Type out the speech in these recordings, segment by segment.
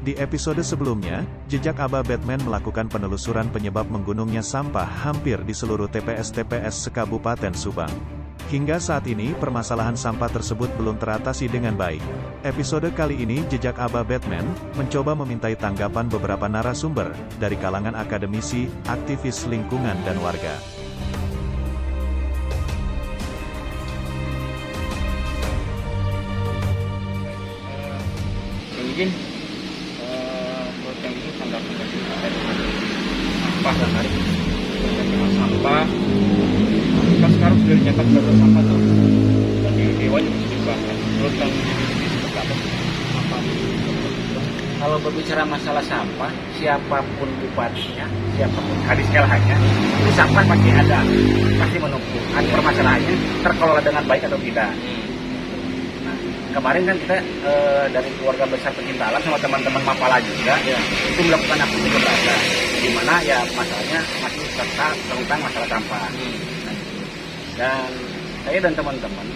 Di episode sebelumnya, Jejak Aba Batman melakukan penelusuran penyebab menggunungnya sampah hampir di seluruh TPS-TPS sekabupaten Subang. Hingga saat ini permasalahan sampah tersebut belum teratasi dengan baik. Episode kali ini Jejak Aba Batman mencoba memintai tanggapan beberapa narasumber dari kalangan akademisi, aktivis lingkungan dan warga. Mungkin buat yang ini tanggapan dari sampah dan hari dengan sampah kan sekarang sudah dinyatakan sebagai sampah tuh dari dewan juga terus kan seperti apa sampah. Kalau berbicara masalah sampah, siapapun bupatinya, siapapun kadis LH-nya, itu sampah pasti ada, pasti menumpuk. Hanya permasalahannya terkelola dengan baik atau tidak. Nah, kemarin kan kita dari keluarga besar pecinta alam sama teman-teman Mapala juga, itu melakukan aktivitas berbeda, di mana ya masalahnya masih tentang masalah sampah. Dan saya dan teman-teman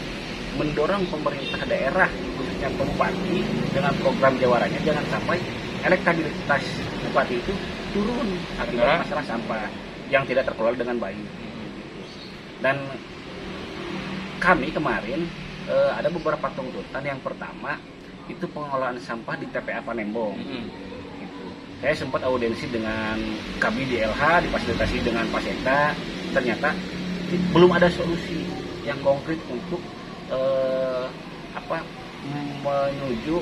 mendorong pemerintah daerah khususnya bupati dengan program jawarannya jangan sampai elektabilitas bupati itu turun akibat masalah sampah yang tidak terkelola dengan baik. Dan kami kemarin ada beberapa tuntutan. Yang pertama itu pengelolaan sampah di TPA Panembong. Gitu. Saya sempat audiensi dengan kami di LH, difasilitasi dengan Pak Sekda, ternyata belum ada solusi yang konkret untuk menuju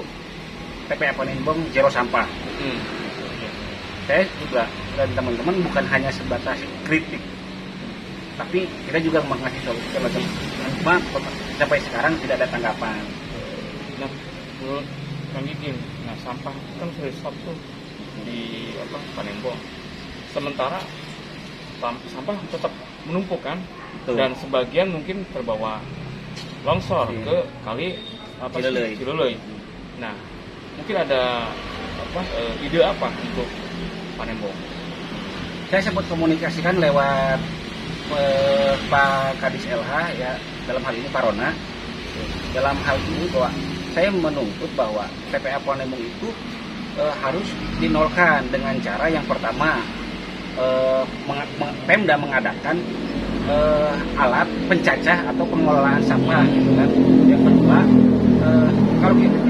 TPA Panembong zero sampah. Saya juga dan teman-teman bukan hanya sebatas kritik, tapi kita juga mengasih solusi. Cuma sampai sekarang tidak ada tanggapan. Nah, menurut Kang Didin, nah sampah kan sudah stop tuh di Panembong. Sementara sampah tetap menumpuk kan? Betul. Dan sebagian mungkin terbawa longsor ke kali Cilelei. Nah, mungkin ada ide apa untuk Panembong? Saya sempat komunikasikan lewat Pak Kadis LH ya, dalam hal ini Pak Rona. Dalam hal ini bahwa saya menuntut bahwa TPA Panembong itu harus dinolkan dengan cara yang pertama Pemda mengadakan alat pencacah atau pengelolaan sampah gitu kan. Yang kedua,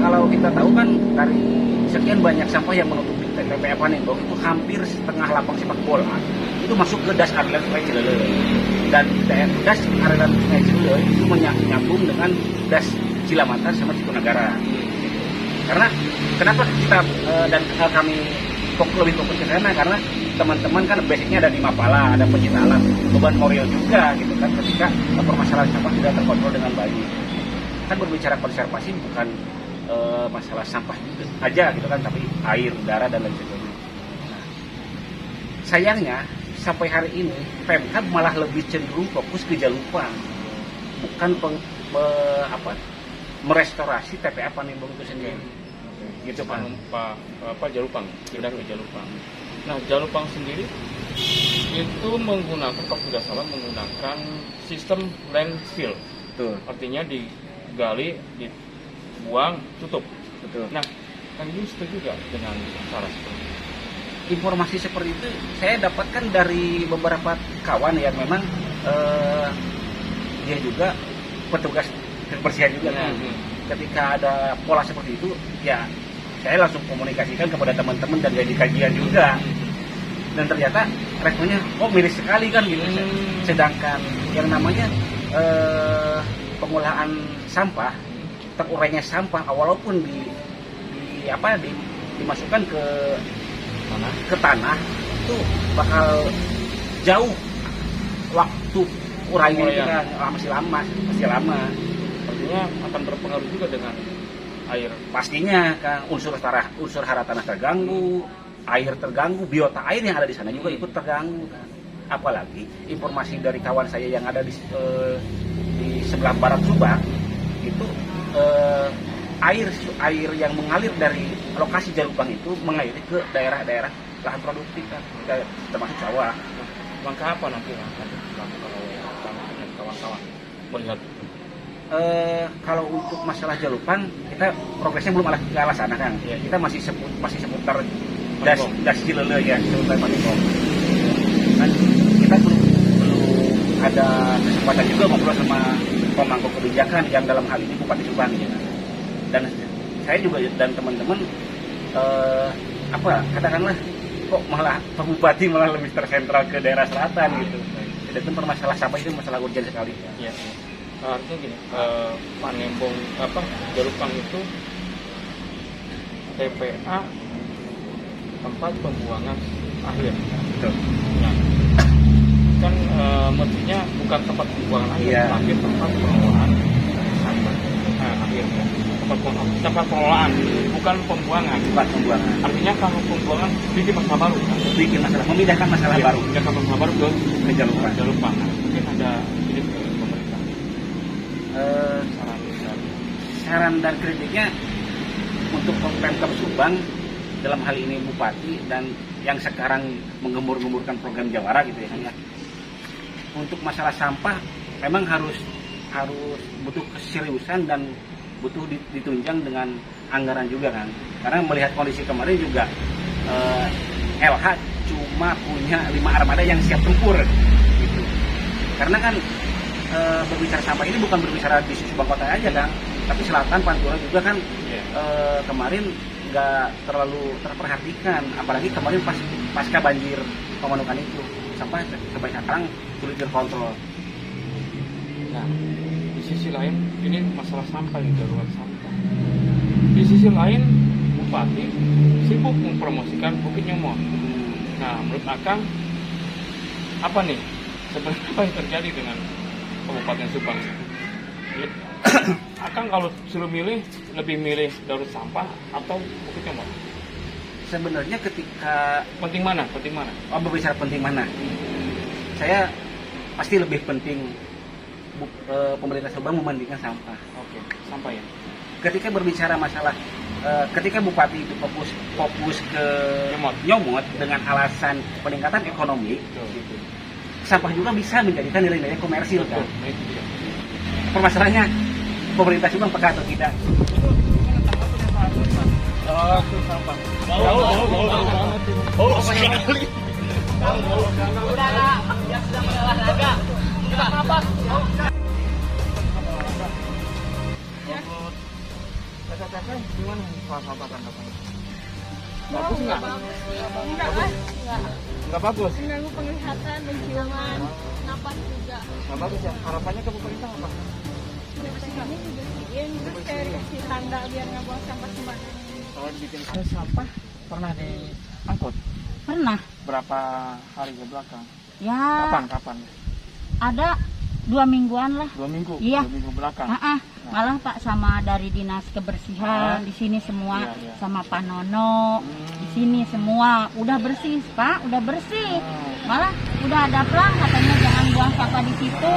kalau kita tahu kan dari sekian banyak sampah yang menutupi TPA Panembong itu hampir setengah lapang sepak bola itu masuk ke das aliran Sungai Cilelei, dan das aliran Sungai Cilelei itu menyambung dengan das Cilamatan sama Cikunagara. Karena kenapa kita dan kami lebih fokus ke sana, karena teman-teman kan basicnya ada di Mapala, ada pecinta alam, beban moral juga gitu kan ketika permasalahan sampah tidak terkontrol dengan baik. Kan berbicara konservasi bukan masalah sampah juga aja gitu kan, tapi air, udara dan lain sebagainya. Nah, sayangnya sampai hari ini Pemkab malah lebih cenderung fokus ke Jalupang, bukan merestorasi TPA Panembong itu sendiri. Gitu Pak Jalupang, pindah ke Jalupang. Nah, Jalupang sendiri itu menggunakan, kalau tidak salah, menggunakan sistem landfill. Betul. Artinya digali, dibuang, tutup. Betul. Nah, kan ini setuju juga dengan cara seperti itu? Informasi seperti itu saya dapatkan dari beberapa kawan yang memang dia juga petugas kebersihan juga. Ketika ada pola seperti itu, ya saya langsung komunikasikan kepada teman-teman dan jadi kajian juga. Dan ternyata responnya, miris sekali kan gitu. Sedangkan yang namanya pengolahan sampah, terurainya sampah, walaupun dimasukkan ke tanah itu bakal jauh waktu urainya itu kan masih lama. Artinya akan berpengaruh juga dengan air. Pastinya kan unsur hara tanah terganggu, air terganggu, biota air yang ada di sana juga ikut terganggu kan. Apalagi informasi dari kawan saya yang ada di sebelah barat Subang itu air yang mengalir dari lokasi Jalupang itu mengaliri ke daerah-daerah lahan produktif kan, termasuk sawah. Langkah apa nanti yang akan dilakukan oleh kawan-kawan melihat Kalau untuk masalah Jalupang, kita progresnya belum ke arah sana kan. Kita masih seputar das Cilele ya, seputar Panikong. Dan kita belum ada kesempatan juga ngobrol sama pemangku kebijakan yang dalam hal ini Bupati Subang ya. Dan saya juga dan teman-teman katakanlah kok malah Pak Bupati malah lebih tersentral ke daerah selatan gitu. Jadi masalah sampah itu masalah urgen sekali. Iya. Artinya gini, Panembong Jalupang itu TPA tempat pembuangan akhir. Betul. Nah, kan mestinya bukan tempat pembuangan akhir, Iya. tapi tempat pengelolaan sampah. Akhirnya tempat pengelolaan, bukan pembuangan. Tempat pembuangan. Artinya kalau pembuangan bikin masalah baru, kan? Bikin masalah, memindahkan masalah baru Memindahkan masalah baru ke Jalupang. Jalupang. Nah, mungkin ada ini ke pemerintah. Saran dan kritiknya untuk Pemkab Subang dalam hal ini Bupati dan yang sekarang menggembur-gemburkan program Jawara gitu ya. Untuk masalah sampah memang harus butuh keseriusan dan butuh ditunjang dengan anggaran juga kan. Karena melihat kondisi kemarin juga LH cuma punya 5 armada yang siap tempur gitu. Karena kan berbicara sampah ini bukan berbicara di Subang Kota aja kan, tapi selatan Pantura juga kan kemarin nggak terlalu terperhatikan, apalagi kemarin pasca banjir Pemanukan itu sampai sekarang sulit terkontrol. Nah, di sisi lain ini masalah sampah nih, darurat sampah. Di sisi lain Bupati sibuk mempromosikan Bukit Nyomot. Nah, menurut Akang apa nih sebenarnya apa yang terjadi dengan Kabupaten Subang? Akang kalau suruh milih, lebih milih darurat sampah atau Bukit Nyomot? Sebenarnya ketika Penting mana? berbicara penting mana, saya pasti lebih penting pemerintah Subang membandingkan sampah. Oke, sampah ya. Ketika berbicara masalah, ketika Bupati itu fokus ke Nyomot dengan alasan peningkatan ekonomi, gitu. Sampah juga bisa menjadikan nilai-nilai komersil kan. Permasalahannya pemerintah Subang peka atau tidak? Bau sekali. Udara yang sedang berolahraga. Kita napas. Kakak-kakak gimana soal sampah tanggapannya? Bagus nggak? Nggak bagus. Mengganggu penglihatan, penciuman, napas juga. Nggak bagus ya. Harapannya ke pemerintah apa? Ini dibersihin, terus kayak dikasih tanda biar nggak buang sampah sembarangan. Kalau dibikin sampah pernah diangkut? Pernah. Berapa hari ke belakang? Ya. Kapan? Ada 2 mingguan lah. 2 minggu. Iya. 2 minggu belakang. Malah Pak sama dari dinas kebersihan di sini semua, Iya. sama Pak Nono di sini semua udah bersih Pak, udah bersih. Malah udah ada plan katanya jangan buang sampah di situ.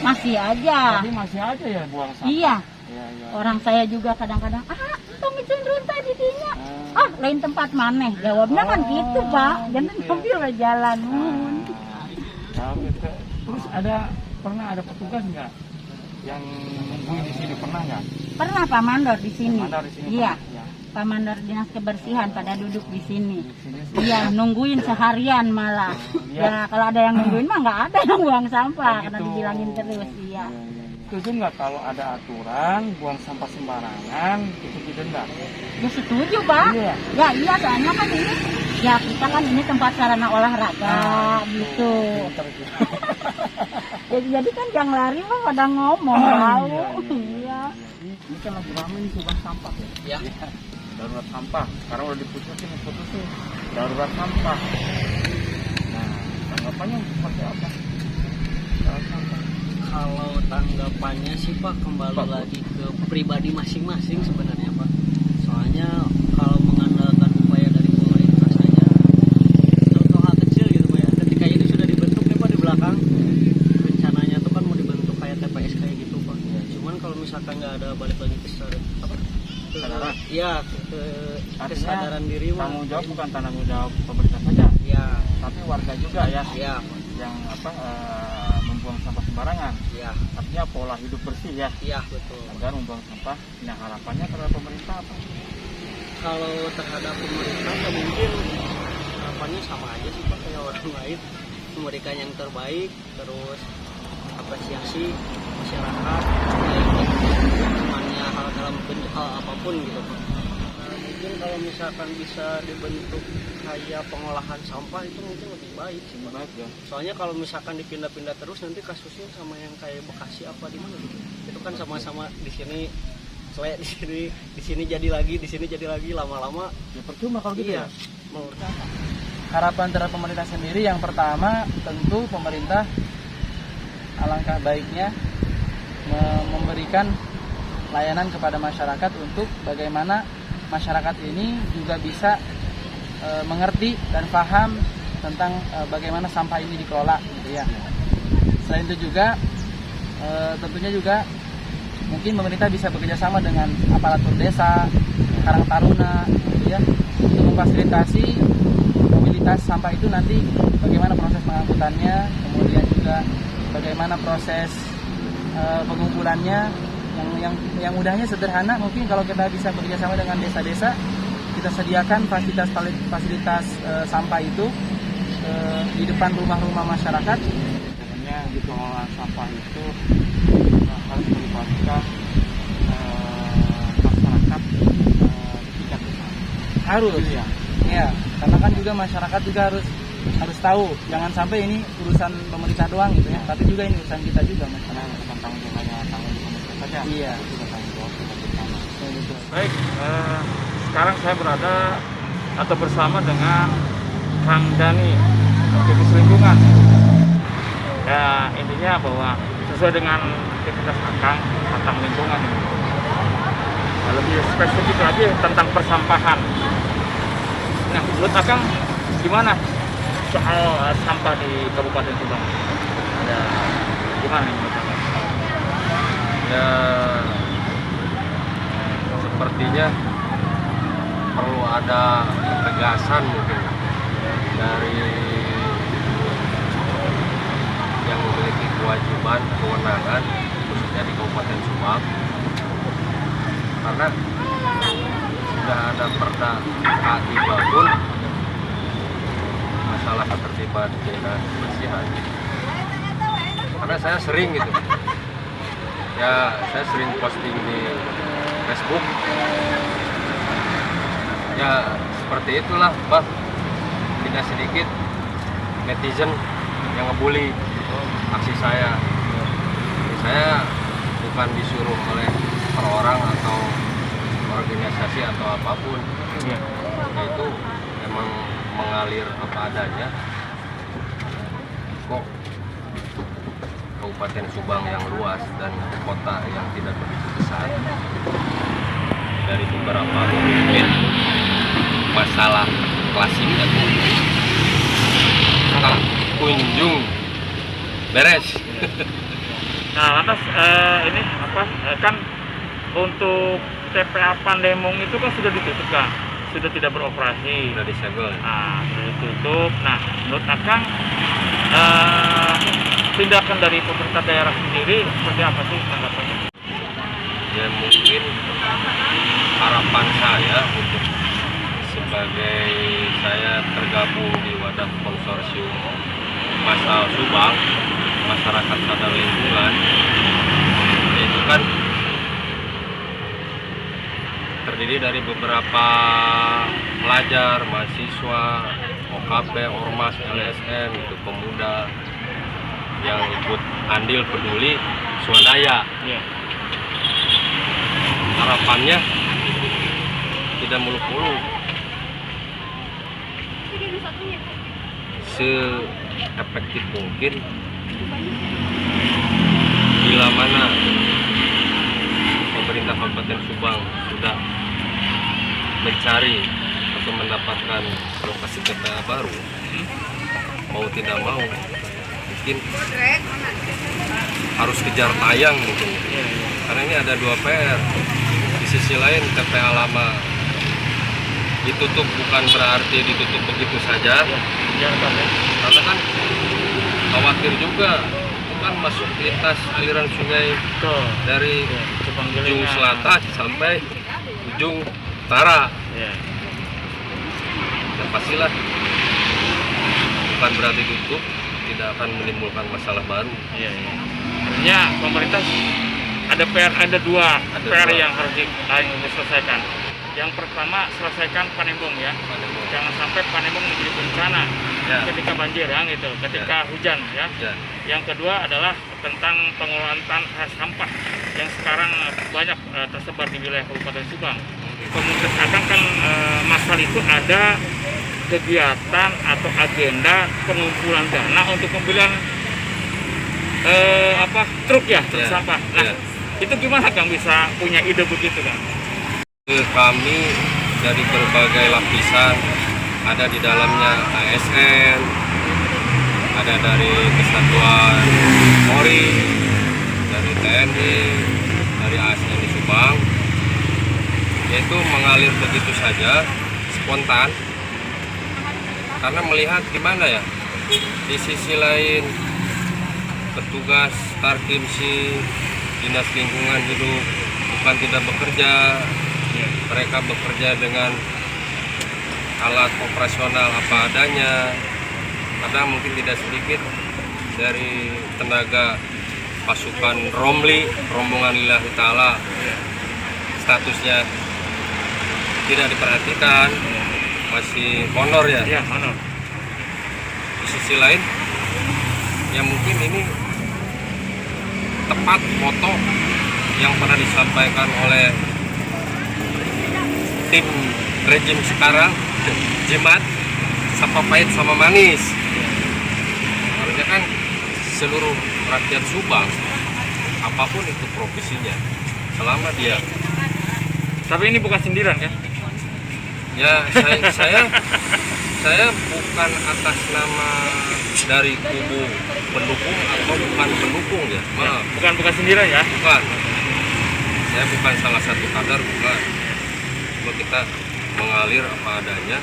Masih aja. Tapi masih aja ya buang sampah. Iya. Iya. Orang saya juga kadang-kadang Tommy cenderung tadi dinya. Lain tempat maneh. Jawabnya kan gitu Pak. Jangan ambil jalan. Terus pernah ada petugas nggak yang nungguin di sini, pernah nggak? Pernah Pak Mandor di sini. Mandor di sini. Iya. Ya. Pak Mandor dinas kebersihan pada duduk di sini. Di sini. Iya, nungguin seharian malah. Ya kalau ada yang nungguin mah nggak ada yang buang sampah karena gitu. dibilangin terus. Iya. Setuju nggak kalau ada aturan buang sampah sembarangan itu didenda? Ya setuju Pak. Iya. Ya iya soalnya kan ini ya kita kan ini tempat sarana olahraga gitu. Pinter gitu. Jadi kan yang lari mah pada ngomong tahu. Iya. Ini kan lagi rame nih Subang sampah ya. Ya. Darurat sampah. Sekarang udah diputusin darurat sampah. Nah, tanggapannya seperti apa? Darurat sampah. Kalau tanggapannya sih Pak kembali lagi ke pribadi masing-masing sebenarnya Pak. Soalnya kalau mengandalkan upaya dari pemerintah saja, contoh hal kecil gitu Pak ya. Ketika ini sudah dibentuk nih Pak di belakang, rencananya tuh kan mau dibentuk kayak TPS kayak gitu Pak. Cuman kalau misalkan nggak ada balik lagi kesadaran. Iya, kesadaran diri Pak. Tanggung jawab bukan tanggung jawab pemerintah saja. Ya, Tapi warga juga ya. ya. Yang membuang sampah sembarangan. Iya, Artinya pola hidup bersih ya, iya betul. agar membuang sampah. Nah, harapannya terhadap pemerintah apa? Kalau terhadap pemerintah ya mungkin harapannya sama aja sih Pak kayak orang lain, memberikan yang terbaik, terus apresiasi masyarakat semuanya hal dalam bentuk hal apapun gitu Pak. Mungkin kalau misalkan bisa dibentuk kayak pengolahan sampah itu mungkin lebih baik sih Pak. Baik ya. Soalnya kalau misalkan dipindah-pindah terus nanti kasusnya sama yang kayak Bekasi apa di mana gitu. Itu kan sama-sama di sini selek, di sini jadi lagi, di sini jadi lagi, lama-lama Ya percuma kalau gitu iya. ya. Menurut saya Harapan terhadap pemerintah sendiri yang pertama tentu pemerintah alangkah baiknya memberikan layanan kepada masyarakat untuk bagaimana masyarakat ini juga bisa mengerti dan paham tentang bagaimana sampah ini dikelola gitu ya. Selain itu juga tentunya juga mungkin pemerintah bisa bekerja sama dengan aparatur desa, Karang Taruna gitu ya, untuk memfasilitasi mobilitas sampah itu nanti bagaimana proses pengangkutannya, kemudian juga bagaimana proses pengumpulannya yang mudahnya sederhana. Mungkin kalau kita bisa bekerja sama dengan desa-desa, kita sediakan fasilitas sampah itu di depan rumah-rumah masyarakat. Sebenarnya pengelolaan sampah itu harus melibatkan masyarakat di tingkat desa. Harus Ya. ya, karena kan juga masyarakat juga harus tahu, jangan sampai ini urusan pemerintah doang gitu ya, tapi juga ini urusan kita juga Mas. Karena bukan tanggung jawabnya tanggung jawab pemerintah saja. Iya. Itu juga tanggung jawab kita bersama. Betul. Baik, sekarang saya berada atau bersama dengan Kang Dani, aktivis lingkungan. Ya, intinya bahwa sesuai dengan aktivitas Akang tentang lingkungan ini. Lebih spesifik lagi tentang persampahan. Nah, menurut Akang gimana soal sampah di Kabupaten Subang? Ada gimana nih menurut Akang? Ya, sepertinya perlu ada ketegasan mungkin dari yang memiliki kewajiban, kewenangan khususnya di Kabupaten Subang, karena sudah ada perda KI Babun masalah ketertiban dan kebersihan. Karena saya sering gitu, ya saya sering posting di Facebook. Ya seperti itulah Bang, tidak sedikit netizen yang ngebully aksi saya. Saya bukan disuruh oleh per orang atau organisasi atau apapun, yaitu emang mengalir apa adanya. Kok Kabupaten Subang yang luas dan kota yang tidak begitu besar, dari beberapa mungkin masalah klasik tak kunjung beres. Nah, lantas ini apa kan untuk TPA Pandemong itu kan sudah ditutup kan, sudah tidak beroperasi, Sudah disegel. nah sudah ditutup. Nah, menurut Akang tindakan dari pemerintah daerah sendiri seperti apa sih tanggapannya? Ya mungkin harapan saya untuk sebagai saya tergabung di wadah konsorsium Masal Subang, masyarakat sadar lingkungan, itu kan terdiri dari beberapa pelajar, mahasiswa, OKP, Ormas, LSM, itu pemuda yang ikut andil peduli swadaya. Iya. Harapannya tidak muluk-muluk, se-efektif mungkin bila mana pemerintah Kabupaten Subang sudah mencari atau mendapatkan lokasi TPA baru, mau tidak mau mungkin harus kejar tayang mungkin. Karena ini ada dua PR. Di sisi lain TPA lama ditutup bukan berarti ditutup begitu saja. Karena kan khawatir juga kan masuk lintas aliran sungai dari ujung selatan sampai ujung utara. Yang pastilah bukan berarti tutup tidak akan menimbulkan masalah baru. Artinya pemerintah ada dua PR yang harus diselesaikan. Yang pertama, selesaikan Panembong ya. Jangan sampai Panembong menjadi bencana ketika banjir ya, gitu, ketika hujan ya. Yang kedua adalah tentang pengelolaan sampah yang sekarang banyak tersebar di wilayah Kabupaten Subang. Komunitas Adang kan masal itu ada kegiatan atau agenda pengumpulan dana untuk pembelian truk sampah. Nah, itu gimana Kang bisa punya ide begitu Kang? Kami dari berbagai lapisan, ada di dalamnya ASN, ada dari Kesatuan Polri, dari TNI, dari ASN di Subang, yaitu mengalir begitu saja, spontan, karena melihat gimana ya, di sisi lain petugas Tarkimsi, Dinas Lingkungan Hidup bukan tidak bekerja, mereka bekerja dengan alat operasional apa adanya. Kadang mungkin tidak sedikit dari tenaga pasukan Romli, rombongan lillahi ta'ala, statusnya tidak diperhatikan, masih honor ya. Honor. Di sisi lain, ya mungkin ini tepat foto yang pernah disampaikan oleh tim rejim sekarang, jimat, sampah pahit sama manis. Harusnya kan seluruh rakyat Subang, apapun itu profesinya, selama dia. Tapi ini bukan sindiran kan? Ya, saya bukan atas nama dari kubu pendukung atau bukan pendukung ya. Maaf. Bukan sindiran ya? Bukan. Saya bukan salah satu kader, bukan. Cuma kita mengalir apa adanya,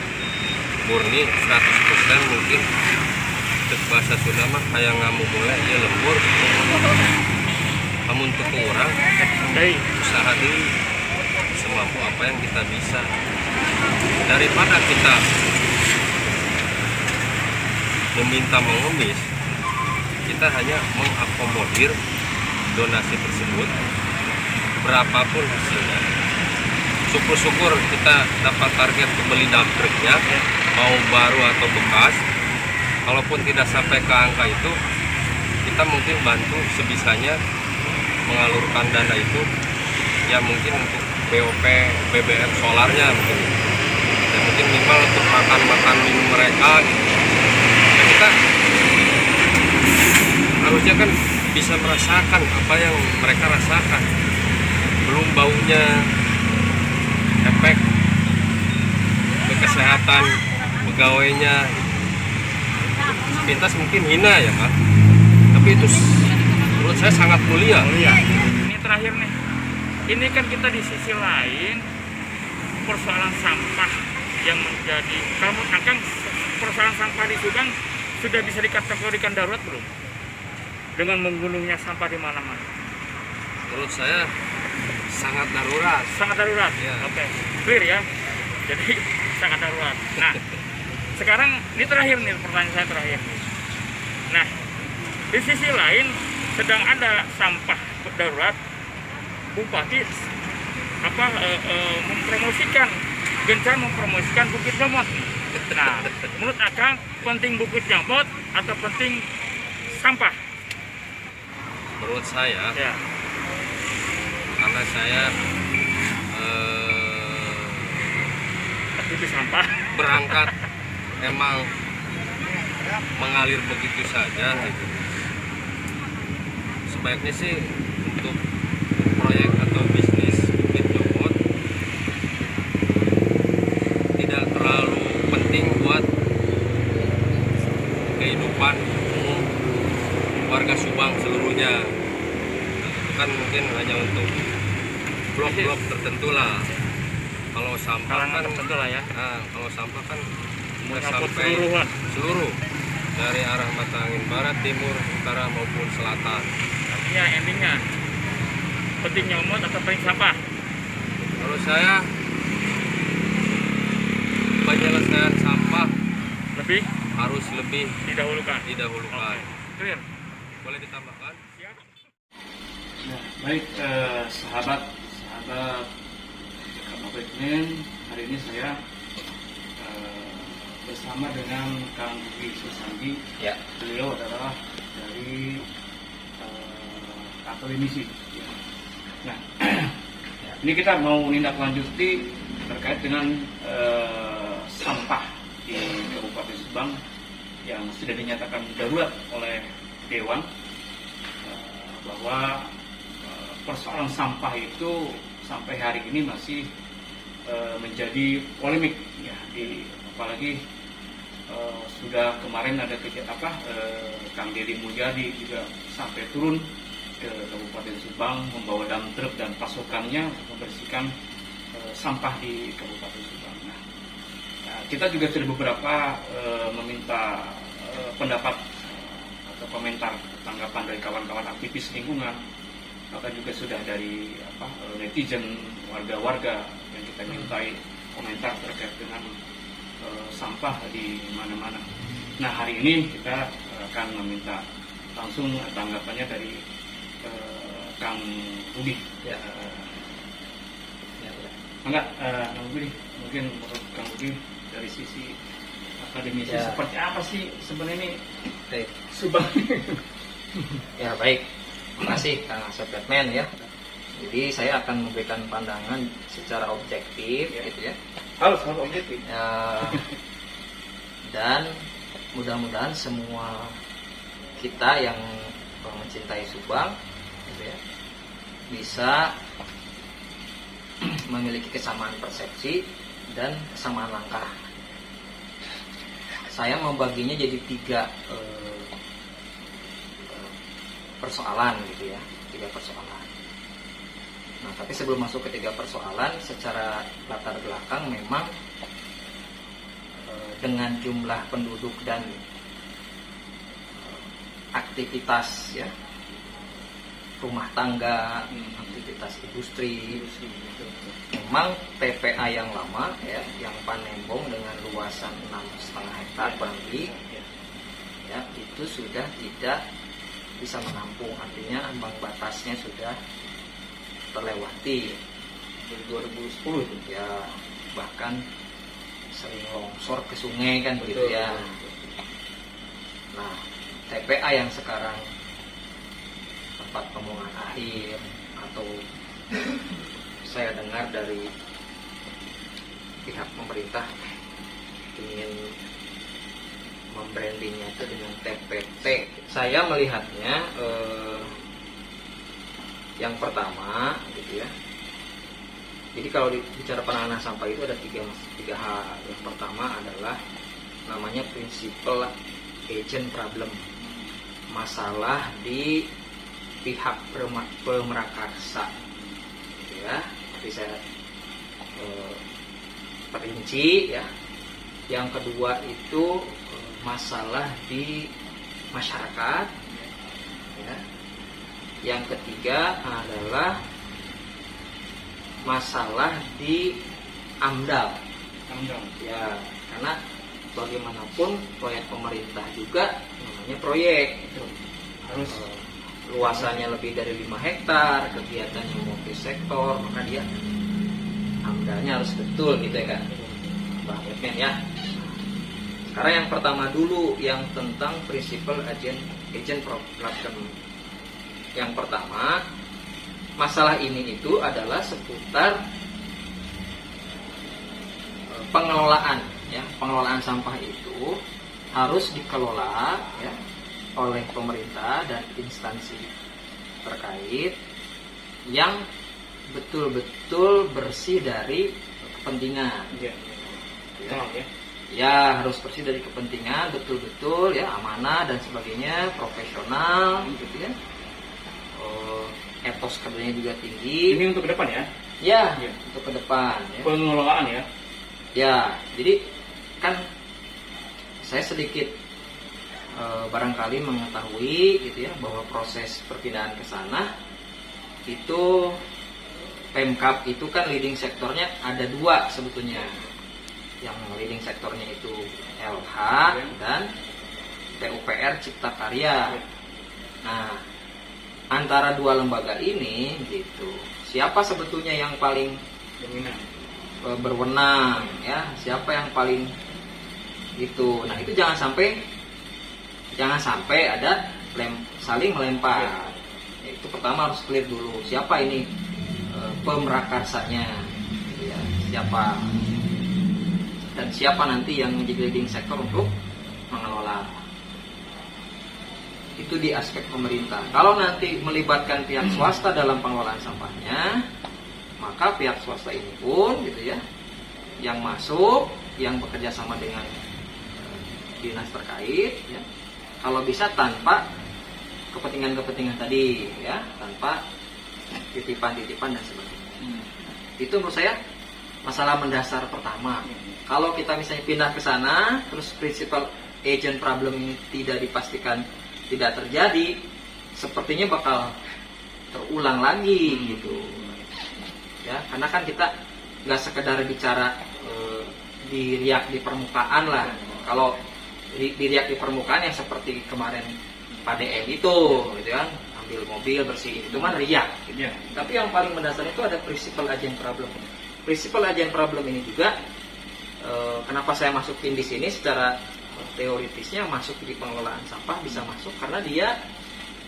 murni 100% mungkin. Bahasa Sunda mah kayak ngamuk mulai dia lembur. Namun untuk orang, usaha dulu semampu apa yang kita bisa. Daripada kita meminta mengemis, kita hanya mengakomodir donasi tersebut berapapun hasilnya. Syukur-syukur kita dapat target beli dump truknya, mau baru atau bekas. Kalaupun tidak sampai ke angka itu, kita mungkin bantu sebisanya mengalurkan dana itu, ya mungkin untuk BOP BBM solarnya mungkin. Ya mungkin minimal untuk makan minum mereka gitu. Nah, kita harusnya kan bisa merasakan apa yang mereka rasakan, belum baunya, efek ke kesehatan pegawainya. Sepintas mungkin hina ya Pak, tapi itu menurut saya sangat mulia. Ini terakhir nih, ini kan kita di sisi lain persoalan sampah yang menjadi, kalau menurut Akang persoalan sampah di Subang sudah bisa dikategorikan darurat belum? Dengan menggunungnya sampah di mana-mana. Menurut saya sangat darurat. Sangat darurat. Ya. Oke, clear ya. Jadi sangat darurat. Nah, sekarang ini terakhir nih, pertanyaan saya terakhir. Nah, di sisi lain sedang ada sampah darurat. Bupati gencar mempromosikan Bukit Jamot. Nah, menurut Akang penting Bukit Jamot atau penting sampah? Menurut saya, Ya. karena saya Aktivis sampah. berangkat emang mengalir begitu saja gitu. Sebaiknya sih untuk proyek atau bisnis Bukit Jamot tidak terlalu penting buat kehidupan umum warga Subang seluruhnya. Itu kan mungkin hanya untuk blok-blok tertentu lah. Kalau sampah kan Tertentu lah ya. Nah, kalau sampah kan udah Menyangkut sampai seluruh lah. seluruh. dari arah mata angin barat, timur, utara maupun selatan. Artinya endingnya penting nyomot atau penting sampah? Menurut saya penyelesaian sampah Lebih harus lebih didahulukan. didahulukan. Clear. Boleh ditambahkan? Siap. Nah, baik sahabat Kakak Batman, hari ini saya bersama dengan Kang Budi Susandi. Ya. Beliau adalah dari akademisi. Nah, ini kita mau menindaklanjuti terkait dengan sampah di Kabupaten Subang yang sudah dinyatakan darurat oleh Dewan, bahwa persoalan sampah itu sampai hari ini masih menjadi polemik ya, apalagi sudah kemarin ada Kang Deddy Mulyadi juga sampai turun ke Kabupaten Subang membawa dump truck dan pasukannya untuk membersihkan sampah di Kabupaten Subang. Nah, kita juga sudah beberapa meminta pendapat atau komentar tanggapan dari kawan-kawan aktivis lingkungan, bahkan juga sudah dari netizen, warga-warga yang kita mintai komentar terkait dengan sampah di mana-mana. Nah, hari ini kita akan meminta langsung tanggapannya dari Kang Budi. Ya. Enggak, Kang Budi, mungkin menurut Kang Budi dari sisi akademisi Ya. seperti apa sih sebenarnya ini Baik. Subang? Ya baik, terima kasih Kang Asep Batman ya. Jadi saya akan memberikan pandangan secara objektif gitu ya. Harus objektif. Dan mudah-mudahan semua kita yang mencintai Subang gitu ya, bisa memiliki kesamaan persepsi dan kesamaan langkah. Saya membaginya jadi 3 persoalan gitu ya, 3 persoalan. Nah, tapi sebelum masuk ke 3 persoalan, secara latar belakang memang dengan jumlah penduduk dan aktivitas ya, rumah tangga, aktivitas industri, memang TPA yang lama ya, yang Panembong dengan luasan 6,5 hektar kurang lebih ya, itu sudah tidak bisa menampung, artinya ambang batasnya sudah terlewati Dari 2010 itu. ya, bahkan sering longsor ke sungai kan begitu ya. Nah, TPA yang sekarang tempat pembuangan akhir, atau saya dengar dari pihak pemerintah ingin membrandingnya itu dengan TPT. Saya melihatnya yang pertama gitu ya. Jadi kalau bicara penanganan sampah itu ada tiga hal. Yang pertama adalah namanya prinsipal agent problem, masalah di pihak pemrakarsa gitu ya. Tapi saya perinci ya. Yang kedua itu masalah di masyarakat ya. Yang ketiga adalah masalah di AMDAL ya, karena bagaimanapun proyek pemerintah juga namanya proyek itu harus luasannya lebih dari 5 hektar, kegiatannya multi sektor, maka dia AMDAL-nya harus betul gitu ya Kak Bang Batman ya. Sekarang yang pertama dulu yang tentang prinsipal agent problem. Yang pertama, masalah ini itu adalah seputar pengelolaan ya. Pengelolaan sampah itu harus dikelola ya oleh pemerintah dan instansi terkait yang betul-betul bersih dari kepentingan. Ya, harus bersih dari kepentingan, betul-betul ya, amanah dan sebagainya, profesional gitu ya. Etos kerjanya juga tinggi. Ini untuk ke depan ya? Ya, untuk ke depan ya. Pengelolaan ya? Ya, jadi kan saya sedikit barangkali mengetahui gitu ya bahwa proses perpindahan ke sana itu Pemkab itu kan leading sektornya ada 2 sebetulnya. Yang leading sektornya itu LH dan PUPR Cipta Karya. Nah, antara 2 lembaga ini gitu, siapa sebetulnya yang paling berwenang ya? Siapa yang paling itu? Nah, itu jangan sampai ada saling melempar. Itu pertama harus clear dulu siapa ini pemrakarsanya, ya, siapa dan siapa nanti yang menjadi leading sektor untuk mengelola. Itu di aspek pemerintah. Kalau nanti melibatkan pihak swasta dalam pengelolaan sampahnya, maka pihak swasta ini pun gitu ya, yang masuk, yang bekerja sama dengan dinas terkait, ya, kalau bisa tanpa kepentingan-kepentingan tadi, ya, tanpa titipan-titipan dan sebagainya. Itu menurut saya masalah mendasar pertama. Kalau kita misalnya pindah ke sana, terus principal agent problem ini tidak dipastikan tidak terjadi, sepertinya bakal terulang lagi gitu. Ya, karena kan kita nggak sekedar bicara diriak di permukaan lah. Kalau diriak di permukaan yang seperti kemarin Pak DM itu, gitu kan, ambil mobil bersih itu mah riak. Gitu. Ya. Tapi yang paling mendasar itu ada principal agent problem. Principal agent problem ini juga kenapa saya masukin di sini secara teoritisnya masuk di pengelolaan sampah bisa masuk karena dia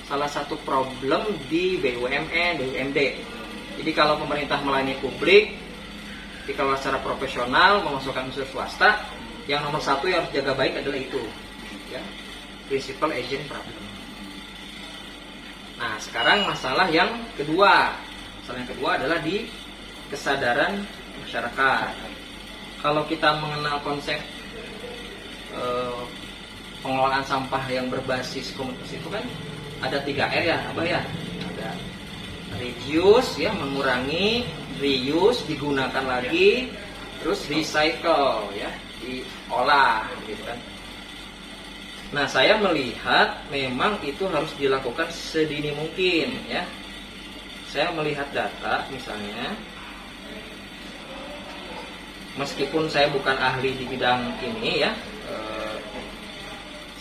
salah satu problem di BUMN, BUMD. Jadi kalau pemerintah melayani publik, dikelola secara profesional, memasukkan unsur swasta, yang nomor 1 yang harus jaga baik adalah itu, ya, principal agent problem. Nah, sekarang masalah yang kedua. Masalah yang kedua adalah di kesadaran masyarakat. Kalau kita mengenal konsep pengelolaan sampah yang berbasis komunitas itu kan ada 3R ya, Abah ya. Ada reduce ya, mengurangi, reuse, digunakan lagi, terus recycle ya, diolah gitu kan. Nah, saya melihat memang itu harus dilakukan sedini mungkin ya. Saya melihat data misalnya, meskipun saya bukan ahli di bidang ini ya,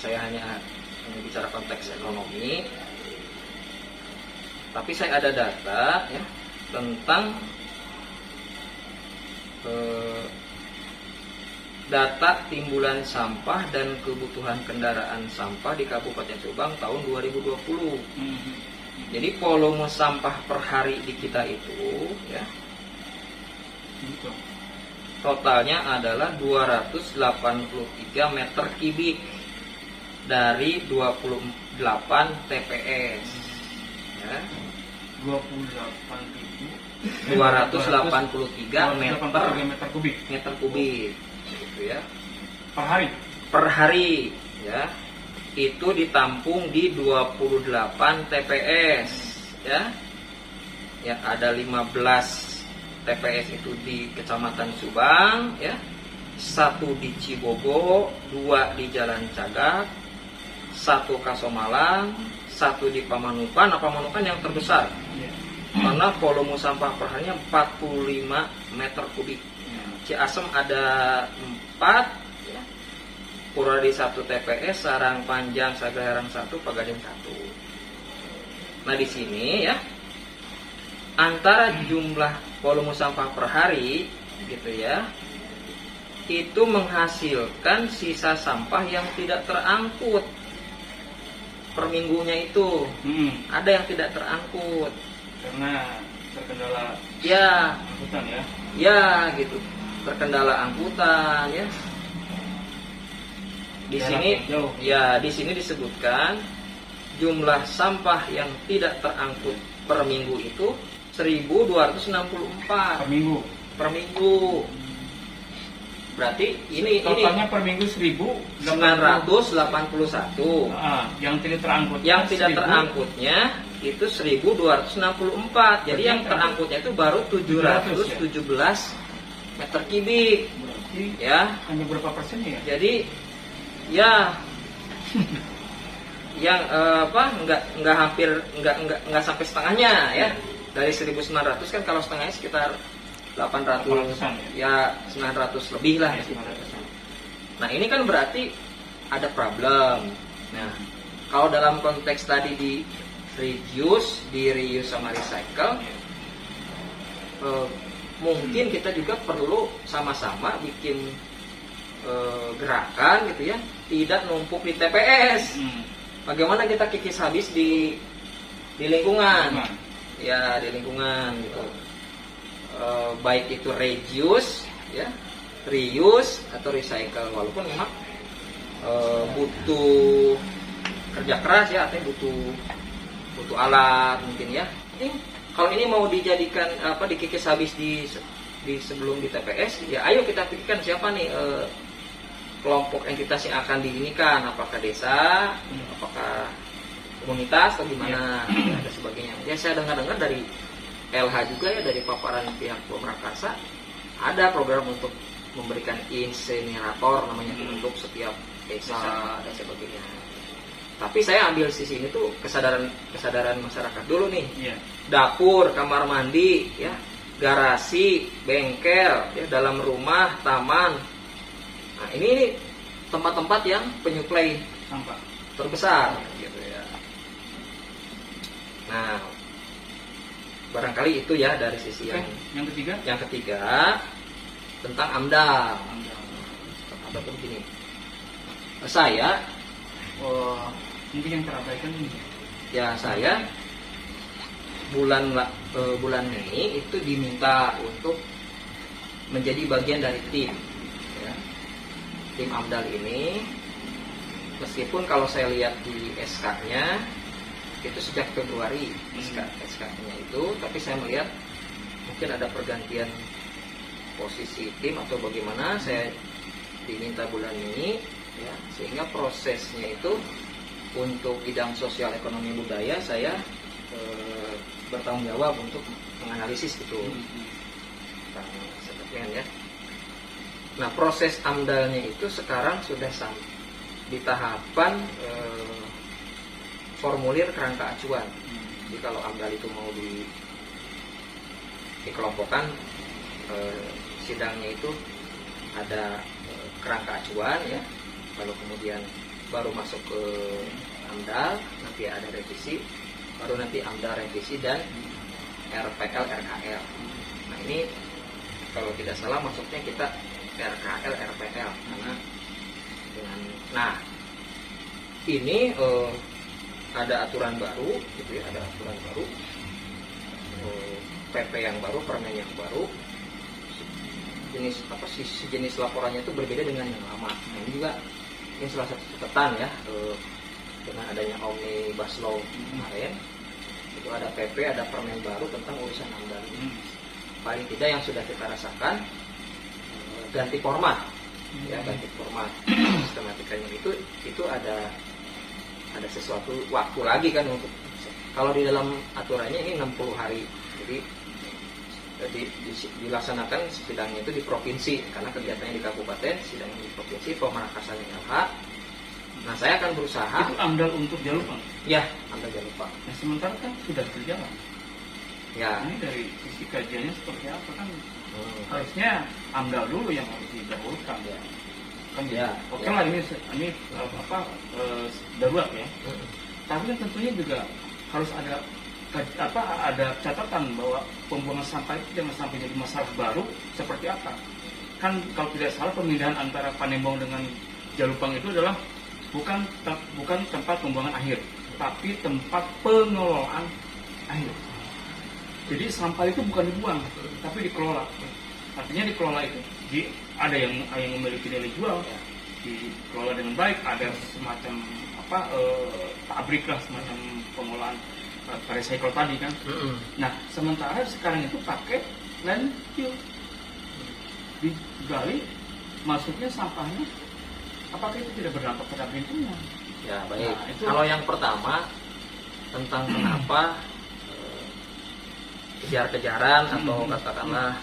saya hanya bicara konteks ekonomi, tapi saya ada data ya tentang data timbulan sampah dan kebutuhan kendaraan sampah di Kabupaten Subang tahun 2020. Jadi volume sampah per hari di kita itu ya totalnya adalah 283 meter kubik dari 28 TPS ya. 283 meter kubik gitu ya. Per hari ya. Itu ditampung di 28 TPS ya. Yang ada 15 TPS itu di Kecamatan Subang ya. 1 di Cibogo, 2 di Jalan Cagak, 1 Kasomalang, 1 di Pamanukan. Nah, Pamanukan yang terbesar karena volume sampah per harinya 45 meter kubik. Ciasem ada 4 ya. Purwadi 1 TPS, Sarang Panjang, Sagaherang 1, Pegadaian 1. Nah, di sini ya antara jumlah volume sampah per hari gitu ya, itu menghasilkan sisa sampah yang tidak terangkut per minggunya itu. Ada yang tidak terangkut Karena terkendala ya, angkutan ya. ya gitu, terkendala angkutan ya. Di sini ya, di sini disebutkan jumlah sampah yang tidak terangkut per minggu itu 1.264 per minggu. Berarti ini totalnya per minggu 1.981. Yang tidak terangkut. Yang tidak terangkutnya itu 1.264. Jadi yang terangkutnya itu baru 717 meter kubik. Berarti Ya. hanya berapa persen ya? Jadi ya yang nggak sampai setengahnya ya. Dari 1.900 kan kalau setengahnya sekitar 800 ya 900 lebih lah. Nah ini kan berarti ada problem. Nah kalau dalam konteks tadi di reuse sama recycle, mungkin kita juga perlu sama-sama bikin gerakan gitu ya, tidak numpuk di TPS. Bagaimana kita kikis habis di lingkungan, ya di lingkungan gitu. Baik itu reuse, ya, reuse atau recycle, walaupun memang butuh kerja keras ya, artinya butuh alat mungkin ya. Kalau ini mau dijadikan dikikis habis di sebelum di TPS, ya ayo kita pikirkan siapa nih kelompok entitas yang akan diinikan, apakah desa, apakah komunitas atau gimana, ya, ada sebagainya. Ya saya dengar dari LH juga ya, dari paparan pihak Pemrakarsa ada program untuk memberikan insinerator namanya untuk setiap desa dan sebagainya. Tapi saya ambil sisi ini tuh kesadaran masyarakat dulu nih. Dapur, kamar mandi, ya, garasi, bengkel, ya, dalam rumah, taman. Nah, ini tempat-tempat yang penyuplai sampah terbesar gitu ya. Nah, barangkali itu ya dari sisi yang ketiga tentang AMDAL. Ada begini. Saya mungkin yang terabaikan ini. Ya, saya bulan Mei itu diminta untuk menjadi bagian dari tim AMDAL ini. Meskipun kalau saya lihat di SK-nya itu sejak Februari SK-nya itu, tapi saya melihat mungkin ada pergantian posisi tim atau bagaimana. Saya diminta bulan ini ya, sehingga prosesnya itu untuk bidang sosial ekonomi budaya saya bertanggung jawab untuk menganalisis itu ya. Nah, proses AMDAL-nya itu sekarang sudah di tahapan formulir kerangka acuan. Jadi kalau AMDAL itu mau dikelompokkan, sidangnya itu ada kerangka acuan ya. Kalau kemudian baru masuk ke AMDAL, nanti ada revisi, baru nanti AMDAL revisi dan RPL RKL. Nah ini kalau tidak salah masuknya kita RKL RPL karena nah ini ada aturan baru gitu ya, ada aturan baru, PP yang baru, permen yang baru, jenis laporannya itu berbeda dengan yang lama. Nah, ini juga ini salah satu catatan ya, dengan adanya Omnibus Law kemarin itu ada PP, ada permen baru tentang urusan AMDAL. Paling tidak yang sudah kita rasakan ganti format ya, ganti format sistematikanya itu ada sesuatu waktu lagi kan untuk, kalau di dalam aturannya ini 60 hari, jadi dilaksanakan sidangnya itu di provinsi karena kegiatannya di kabupaten, sidangnya di provinsi, Pemrakarsanya LH. Nah saya akan berusaha. Itu AMDAL untuk Jalupang? Ya, AMDAL Jalupang. Nah sementara kan sudah berjalan. Ya. Ini dari sisi kajiannya seperti apa kan? Harusnya AMDAL dulu yang harus didahulukan ya. Kan ya. Oke lah, ini darurat ya. Tapi kan tentunya juga harus ada catatan bahwa pembuangan sampah itu jangan sampai jadi masalah baru seperti apa. Kan kalau tidak salah pemindahan antara Panembong dengan Jalupang itu adalah bukan tempat pembuangan akhir, tapi tempat pengelolaan akhir. Jadi sampah itu bukan dibuang, tapi dikelola. Artinya dikelola itu ada yang memiliki nilai jual, dikelola dengan baik, ada semacam pabrik lah, semacam pengolahan recycle tadi kan. Nah sementara sekarang itu pakai landfill, digali, masuknya sampahnya, apakah itu tidak berdampak terhadap lingkungan? Ya baik. Nah, itu... Kalau yang pertama tentang kenapa kejar-kejaran atau katakanlah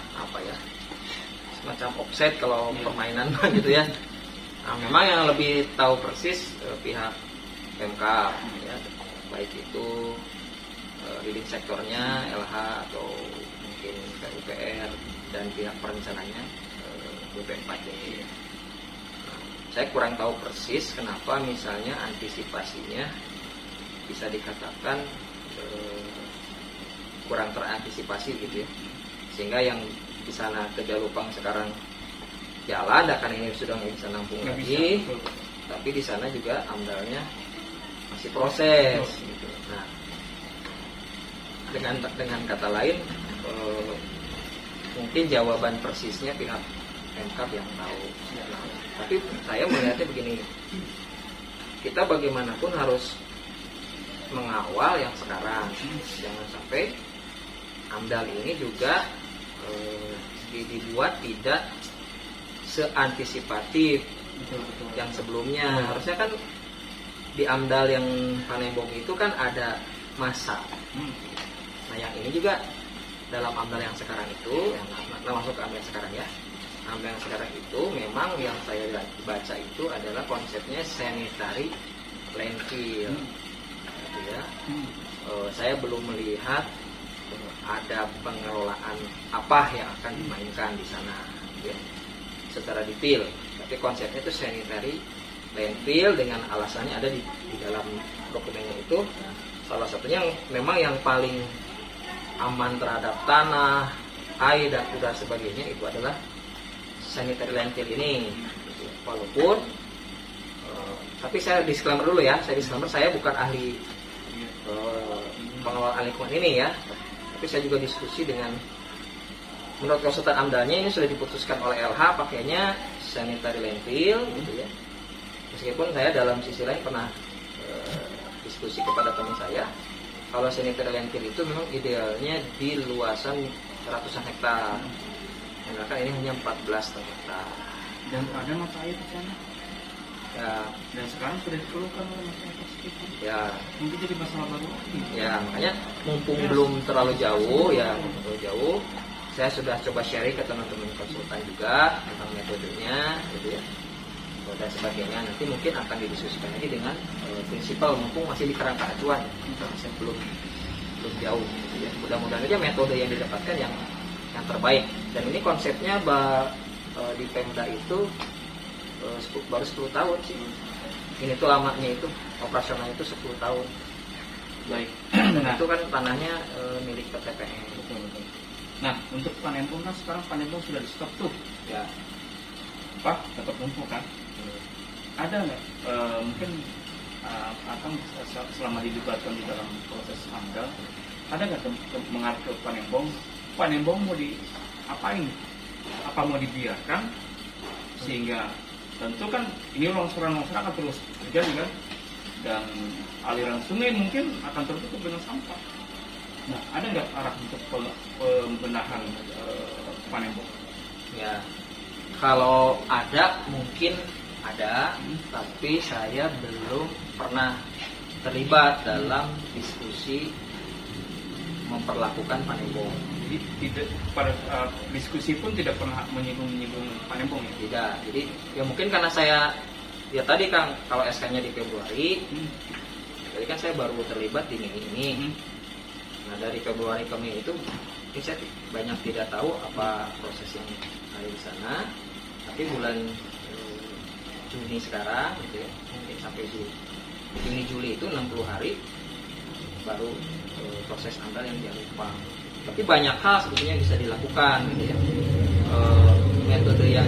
semacam offset kalau permainan gitu ya. Nah, memang yang lebih tahu persis pihak Pemkab ya, baik itu leading sektornya LH atau mungkin PUPR dan pihak perencananya BP4D. Saya kurang tahu persis kenapa misalnya antisipasinya bisa dikatakan kurang terantisipasi gitu ya, sehingga yang di sana ke Jalupang sekarang jalan, kan ini sudah nggak bisa nampung lagi, tapi di sana juga amdalnya masih proses gitu. Nah, dengan kata lain mungkin jawaban persisnya pihak Pemkab yang tahu. Nah, tapi saya melihatnya begini, kita bagaimanapun harus mengawal yang sekarang, jangan sampai amdal ini juga dibuat tidak seantisipatif yang sebelumnya. Harusnya kan di amdal yang Panembong itu kan ada masa. Nah yang ini juga dalam amdal yang sekarang itu, yang masuk ke amdal sekarang ya, amdal yang sekarang itu memang yang saya baca itu adalah konsepnya sanitary landfill. Gitu ya. Saya belum melihat ada pengelolaan apa yang akan dimainkan di sana ya, secara detail. Tapi konsepnya itu sanitary landfill dengan alasannya ada di dalam dokumennya itu. Salah satunya memang yang paling aman terhadap tanah, air dan udara sebagainya itu adalah sanitary landfill ini. Walaupun tapi saya disclaimer dulu ya, saya bukan ahli pengelolaan lingkungan ini ya. Tapi saya juga diskusi dengan, menurut konsultan amdalnya ini sudah diputuskan oleh LH pakainya sanitary landfill gitu ya. Meskipun saya dalam sisi lain pernah diskusi kepada teman saya, kalau sanitary landfill itu memang idealnya di luasan ratusan hektar, sedangkan ini hanya 14 hektar. Dan ada mata air di sana. Ya, Dan sekarang sudah dikeluhkan oleh masyarakat sekitar. ya, Mungkin jadi masalah baru lagi. ya makanya mumpung belum terlalu jauh ya, saya sudah coba sharing ke teman-teman konsultan juga tentang metodenya gitu ya, dan sebagainya. Nanti mungkin akan didiskusikan lagi dengan prinsipal, mumpung masih di kerangka acuan, masih belum jauh gitu ya. Mudah-mudahan aja metode yang didapatkan yang terbaik. Dan ini konsepnya di Pemda itu baru 10 tahun sih. Ini tuh lamanya itu, operasionalnya itu 10 tahun. Baik. Dan itu kan tanahnya milik PTPN. Betul. Nah, untuk Panembong kan sekarang Panembong sudah di stop tuh. Ya. Pak, tetap numpuk kan? Ada nggak mungkin akan selama dilibatkan di dalam proses amdal, ada nggak mengarah ke Panembong? Panembong mau diapain? Apa mau dibiarkan sehingga tentu kan ini longsoran akan terus terjadi kan, dan aliran sungai mungkin akan tertutup dengan sampah. Nah, ada nggak arah untuk pembenahan Panembong? Ya, kalau ada mungkin ada, tapi saya belum pernah terlibat dalam diskusi memperlakukan Panembong. Jadi tidak pada diskusi pun tidak pernah menyinggung Panembong ya? Tidak. Jadi ya mungkin karena saya ya tadi Kang, kalau SK-nya di Februari, jadi kan saya baru terlibat di Mei ini. Nah dari Februari ke Mei itu saya banyak tidak tahu apa proses yang ada di sana. Tapi bulan Juni sekarang gitu ya, mungkin sampai Juni Juli itu 60 hari baru proses amdal yang Jalupang. Tapi banyak hal sebetulnya bisa dilakukan gitu ya. Metode yang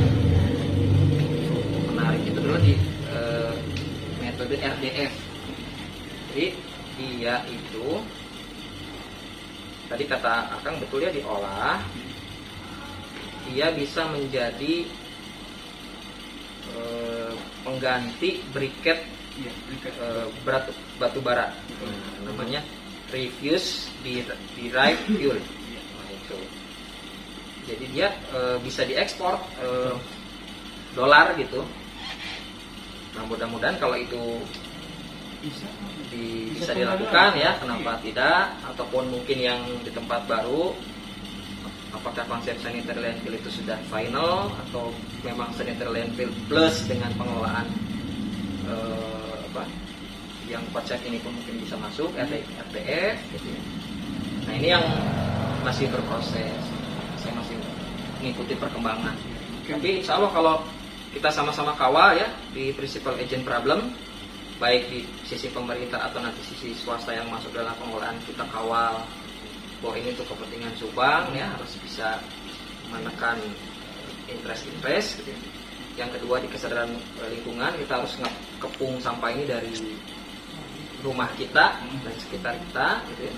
menarik itu adalah di metode RDF. Jadi dia itu tadi kata Akang betul ya, diolah, dia bisa menjadi pengganti briket batu bara, namanya refuse derived fuel. Nah, itu. Jadi dia bisa diekspor dolar gitu. Nah mudah-mudahan kalau itu bisa dilakukan ya, kenapa tidak? Ataupun mungkin yang di tempat baru, apakah konsep sanitary landfill itu sudah final atau memang sanitary landfill plus dengan pengelolaan yang konsep ini pun mungkin bisa masuk RTS gitu ya. Nah ini yang masih berproses, saya masih mengikuti perkembangan. Tapi insya Allah kalau kita sama-sama kawal ya di principal agent problem, baik di sisi pemerintah atau nanti sisi swasta yang masuk dalam pengelolaan, kita kawal bahwa ini untuk kepentingan Subang ya, harus bisa menekan interest gitu ya. Yang kedua di kesadaran lingkungan, kita harus ngekepung sampah ini dari rumah kita dan sekitar kita gitu ya.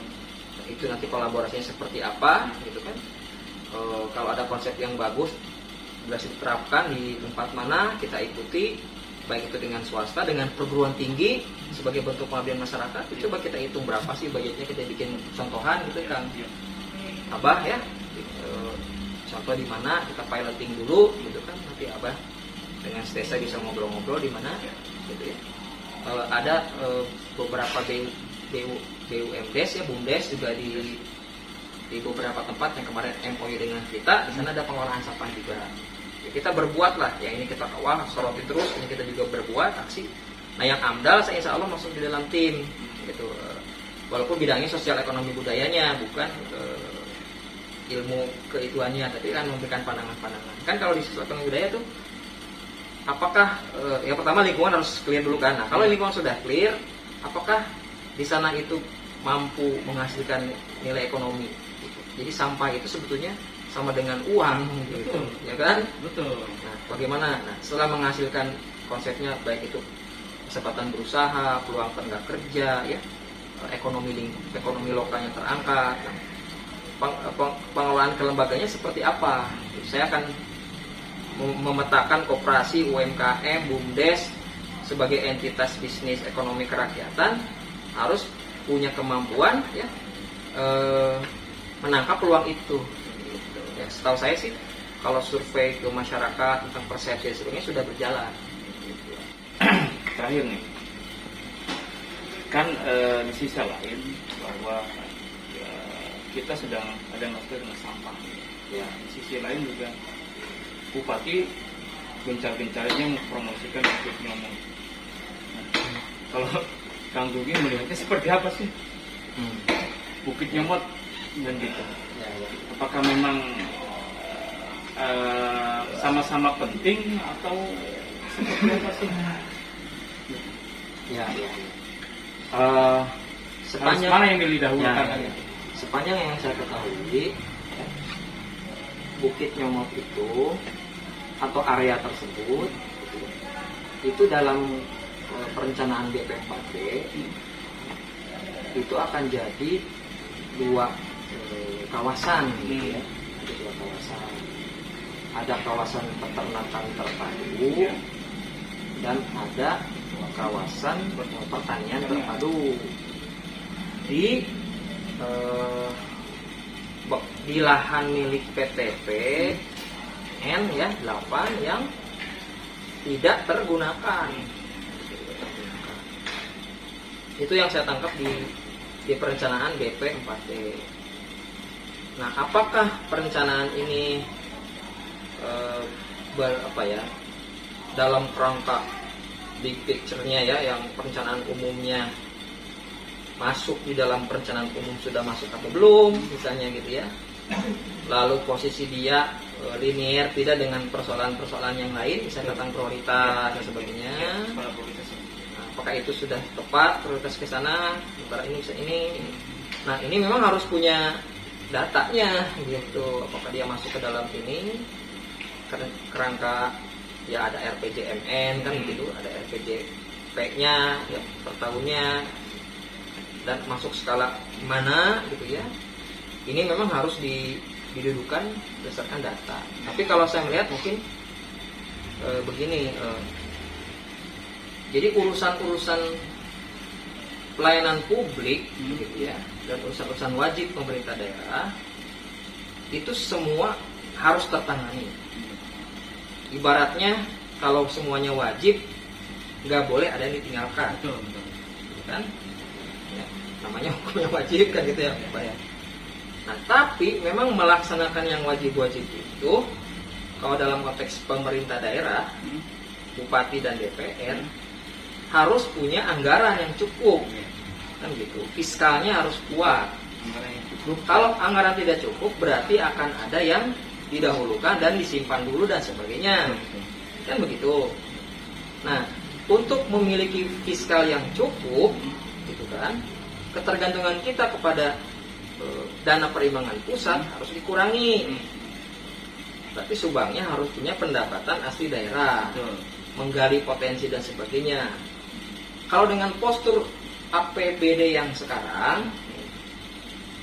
Itu nanti kolaborasinya seperti apa gitu kan. Kalau ada konsep yang bagus berhasil diterapkan di tempat mana, kita ikuti, baik itu dengan swasta, dengan perguruan tinggi sebagai bentuk pengabdian masyarakat. Coba kita hitung berapa sih budgetnya, kita bikin contohan gitu kan Abah ya, contoh di mana kita piloting dulu gitu kan, nanti Abah dengan Stesa bisa ngobrol-ngobrol di mana gitu ya. Ada beberapa BUMDes ya, BUMDes juga di beberapa tempat yang kemarin MOU dengan kita, di sana ada pengolahan sampah juga. Ya, kita berbuat lah, ya ini kita kawal, soroti terus, ini kita juga berbuat aksi. Nah yang AMDAL saya insya Allah masuk di dalam tim gitu, walaupun bidangnya sosial ekonomi budayanya, bukan ilmu keituannya, tapi kan memberikan pandangan-pandangan. Kan kalau di sosial ekonomi budaya tuh apakah yang pertama lingkungan harus clear dulu kan. Nah kalau lingkungan sudah clear, apakah di sana itu mampu menghasilkan nilai ekonomi gitu. Jadi sampah itu sebetulnya sama dengan uang gitu, ya kan? Betul. Nah bagaimana? Nah setelah menghasilkan konsepnya, baik itu kesempatan berusaha, peluang tenaga kerja ya, ekonomi lokalnya terangkat. Pengelolaan kelembaganya seperti apa? Saya akan memetakan koperasi, UMKM, BUMDes sebagai entitas bisnis ekonomi kerakyatan harus punya kemampuan ya menangkap peluang itu. Gitu. Ya, setahu saya sih kalau survei ke masyarakat tentang persepsi sebetulnya sudah berjalan. Gitu. Terakhir nih, kan di sisi lain bahwa kita sedang ada masalah dengan sampah. Ya, di sisi lain juga Bupati gencar-gencarnya mempromosikan Bukit Nyomot. Nah, kalau Kang Dugi melihatnya seperti apa sih Bukit Nyomot dan gitu? Apakah memang sama-sama penting atau seperti apa sih? Sepanjang mana yang didahulukan? Sepanjang yang saya ketahui, Bukit Nyomot itu atau area tersebut itu dalam perencanaan BP4D itu akan jadi dua kawasan gitu ya. Ada dua kawasan. Ada kawasan peternakan terpadu dan ada kawasan pertanian terpadu. Di lahan milik PTP N ya 8 yang tidak tergunakan. Itu yang saya tangkap di perencanaan BP 4D. Nah, apakah perencanaan ini dalam kerangka big picture-nya ya, yang perencanaan umumnya masuk di dalam perencanaan umum sudah masuk atau belum, misalnya gitu ya. Lalu posisi dia linear tidak dengan persoalan-persoalan yang lain, misalnya tentang prioritas dan sebagainya. Nah, apakah itu sudah tepat prioritas ke sana, antara ini bisa ini. Nah, ini memang harus punya datanya gitu. Apakah dia masuk ke dalam ini kerangka ya, ada RPJMN kan gitu, ada RPJP-nya ya, per tahunnya, dan masuk skala mana gitu ya. Ini memang harus didudukan berdasarkan data. Tapi kalau saya melihat mungkin begini, jadi urusan-urusan pelayanan publik gitu ya, dan urusan-urusan wajib pemerintah daerah itu semua harus tertangani. Ibaratnya kalau semuanya wajib, nggak boleh ada yang ditinggalkan. Betul. Kan? Ya, namanya hukumnya wajib kan gitu ya, Pak ya. Nah, tapi memang melaksanakan yang wajib-wajib itu, kalau dalam konteks pemerintah daerah, bupati dan DPR, harus punya anggaran yang cukup, kan gitu. Fiskalnya harus kuat. Kalau anggaran tidak cukup, berarti akan ada yang didahulukan dan disimpan dulu dan sebagainya, kan begitu. Nah, untuk memiliki fiskal yang cukup, gitu kan, ketergantungan kita kepada dana perimbangan pusat harus dikurangi. Tapi Subangnya harus punya pendapatan asli daerah, menggali potensi dan sebagainya. Kalau dengan postur APBD yang sekarang,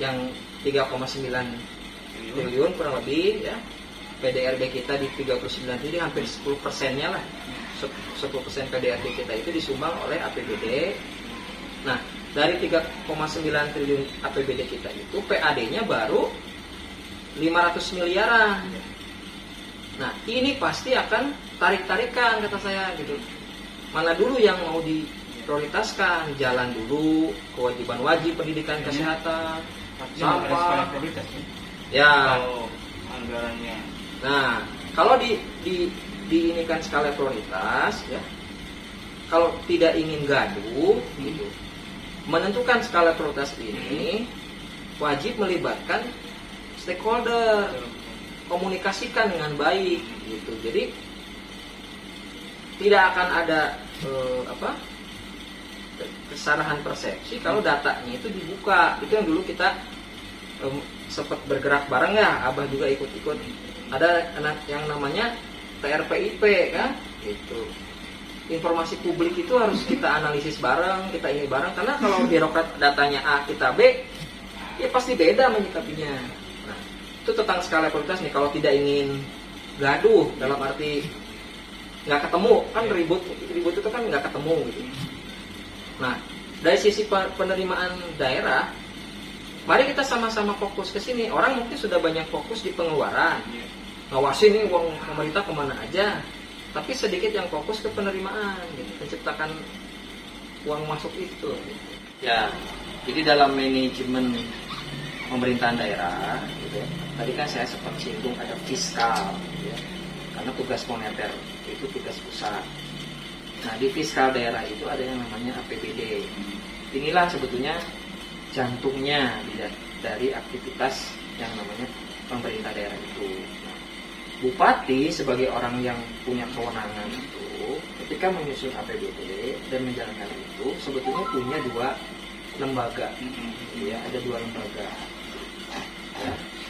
yang 3,9 triliun kurang lebih, ya, PDRB kita di 39 triliun, hampir 10%-nya lah, 10% PDRB kita itu disumbang oleh APBD. Nah, dari 3,9 triliun APBD kita itu PAD-nya baru 500 miliaran. Nah, ini pasti akan tarik-tarikan kata saya gitu. Mana dulu yang mau diprioritaskan? Jalan dulu, kewajiban wajib pendidikan, kesehatan, sampah. Ya. Kalau anggarannya. Nah, kalau diinikan skala prioritas, ya. Kalau tidak ingin gaduh, gitu. Menentukan skala prioritas ini wajib melibatkan stakeholder, komunikasikan dengan baik, gitu. Jadi tidak akan ada kesalahan persepsi kalau datanya itu dibuka. Itu yang dulu kita sempat bergerak bareng ya, Abah juga ikut-ikut. Ada yang namanya TRPIP kan, gitu. Informasi publik itu harus kita analisis bareng, kita ini bareng, karena kalau birokrat datanya A kita B, ya pasti beda menyikapinya. Nah, itu tentang skala prioritas nih. Kalau tidak ingin gaduh, dalam arti nggak ketemu, kan ribut itu kan nggak ketemu gitu. Nah, dari sisi penerimaan daerah, mari kita sama-sama fokus ke sini. Orang mungkin sudah banyak fokus di pengeluaran, ngawasin nih uang pemerintah kemana aja, tapi sedikit yang fokus ke penerimaan, gitu, menciptakan uang masuk itu. Ya, jadi dalam manajemen pemerintahan daerah, gitu, tadi kan saya sempat singgung ada fiskal, gitu, karena tugas moneter itu tugas pusat. Nah, di fiskal daerah itu ada yang namanya APBD. Inilah sebetulnya jantungnya dari aktivitas yang namanya pemerintah daerah itu. Nah, Bupati sebagai orang yang punya kewenangan itu, ketika menyusun APBD dan menjalankan itu, sebetulnya punya dua lembaga. Ya, ada dua lembaga.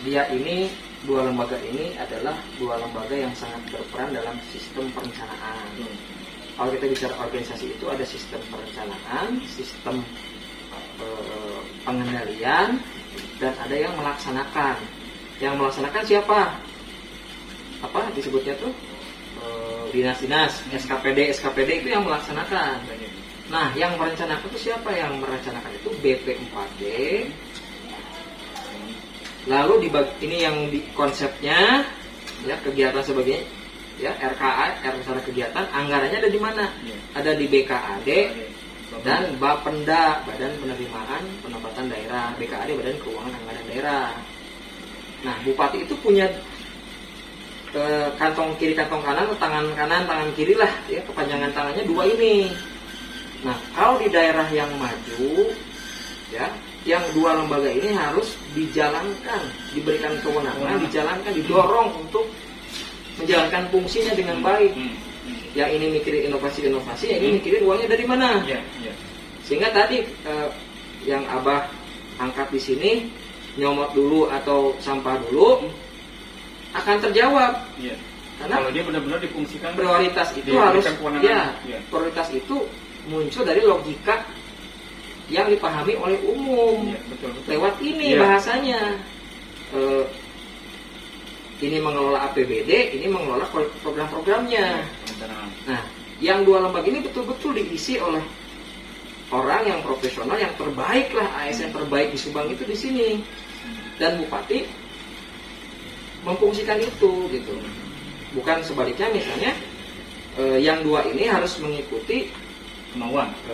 Ya, dua lembaga ini adalah dua lembaga yang sangat berperan dalam sistem perencanaan. Kalau kita bicara organisasi itu ada sistem perencanaan, sistem pengendalian, dan ada yang melaksanakan. Yang melaksanakan siapa? Apa disebutnya tuh? Dinas-dinas, SKPD itu yang melaksanakan. Nah, yang merencanakan itu siapa? Yang merencanakan itu BP4D. Lalu ini yang di konsepnya, ya, kegiatan sebagainya, ya, RKA, rencana kegiatan, anggarannya ada di mana? Ada di BKAD dan Bapenda, Badan Penerimaan Pendapatan Daerah. BKAD, Badan Keuangan Anggaran Daerah. Nah, bupati itu punya kantong kiri, kantong kanan, tangan kanan, tangan kiri lah, ya, kepanjangan tangannya dua ini. Nah, kalau di daerah yang maju, ya, yang dua lembaga ini harus dijalankan, diberikan kewenangan, dijalankan, didorong untuk menjalankan fungsinya dengan baik. Yang ini mikirin inovasi-inovasi, yang ini mikirin uangnya dari mana. Sehingga tadi yang Abah angkat di sini, nyomot dulu atau sampah dulu, akan terjawab. Karena kalau dia benar-benar difungsikan, prioritas itu harus, prioritas itu muncul dari logika yang dipahami oleh umum. Betul. Lewat ini bahasanya. Ini mengelola APBD, ini mengelola program-programnya. Nah, yang dua lembaga ini betul-betul diisi oleh orang yang profesional, yang terbaik lah, ASN terbaik di Subang itu di sini. Dan bupati memfungsikan itu, gitu. Bukan sebaliknya, misalnya yang dua ini harus mengikuti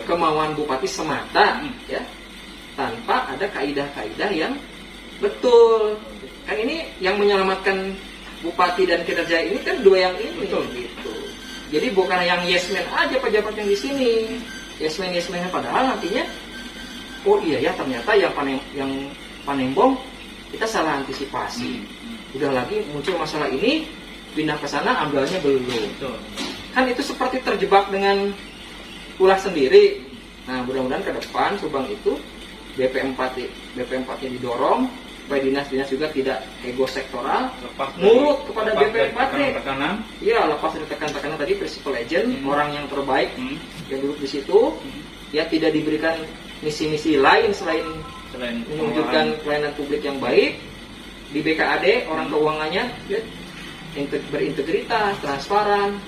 kemauan bupati semata, ya, tanpa ada kaidah-kaidah yang betul. Kan ini yang menyelamatkan bupati dan kinerja ini kan dua yang ini, gitu. Jadi bukan yang yes man aja pejabat yang di sini. Yesmen padahal nantinya oh iya ya ternyata yang Panembong kita salah antisipasi. Udah lagi muncul masalah ini, pindah ke sana amdalnya belum. Kan itu seperti terjebak dengan ulah sendiri. Nah, mudah-mudahan ke depan Subang itu BP4-nya didorong supaya dinas-dinas juga tidak ego sektoral, nurut kepada BP4. Iya, lepas dari tekan-tekanan tadi prinsip legend, orang yang terbaik yang duduk di situ, ya tidak diberikan misi-misi lain selain menunjukkan pelayanan publik yang baik. Di BKAD orang keuangannya ya, berintegritas, transparan,